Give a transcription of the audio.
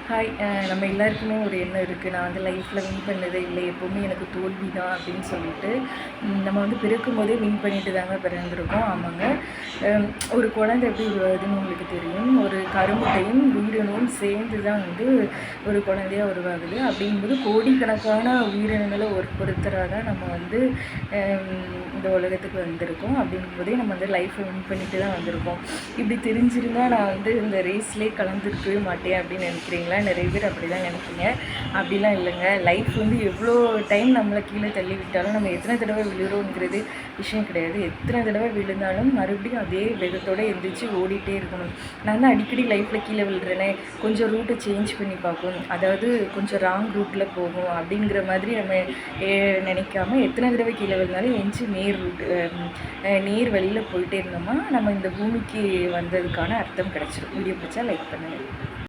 Hi. நம்ம எல்லாருக்குமே ஒரு எண்ணம் இருக்குது. நான் வந்து லைஃப்பில் வின் பண்ணதே இல்லை, எப்போவுமே எனக்கு தோல்வி தான் அப்படின்னு சொல்லிட்டு நம்ம வந்து பிறக்கும்போதே வின் பண்ணிட்டு தாங்க பிறந்திருக்கோம். ஆமாங்க. ஒரு குழந்தை எப்படி உருவாகுதுன்னு உங்களுக்கு தெரியும். ஒரு கருமுட்டையும் உயிரினமும் சேர்ந்து தான் வந்து ஒரு குழந்தையாக உருவாகுது. அப்படிங்கும்போது கோடிக்கணக்கான உயிரினங்களை ஒருத்தராக தான் நம்ம வந்து இந்த உலகத்துக்கு வந்திருக்கோம். அப்படிங்கும்போதே நம்ம வந்து லைஃப்பை வின் பண்ணிட்டு தான் வந்திருக்கோம். இப்படி தெரிஞ்சிருந்தால் நான் வந்து இந்த ரேஸ்லேயே கலந்துருக்கவே மாட்டேன் அப்படின்னு நினைக்கிறீங்களா? நிறைய பேர் அப்படி தான் நினைப்பீங்க. அப்படிலாம் இல்லைங்க. லைஃப் வந்து எவ்வளோ டைம் நம்மளை கீழே தள்ளி விட்டாலும் நம்ம எத்தனை தடவை விழுறோங்கிறது விஷயம் கிடையாது. எத்தனை தடவை விழுந்தாலும் மறுபடியும் அதே வேகத்தோடு எந்திரிச்சு ஓடிட்டே இருக்கணும். நான் தான் அடிக்கடி லைஃப்பில் கீழே விழுறேனே, கொஞ்சம் ரூட்டை சேஞ்ச் பண்ணி பார்க்கும், அதாவது கொஞ்சம் ராங் ரூட்டில் போகும் அப்படிங்கிற மாதிரி நம்ம நினைக்காம எத்தனை தடவை கீழே விழுந்தாலும் எஞ்சி நேர் வழியில் போயிட்டே இருந்தோமா நம்ம இந்த பூமிக்கு வந்ததுக்கான அர்த்தம் கிடச்சிடும். வீடியோ பிடிச்சா லைக் பண்ணுங்கள்.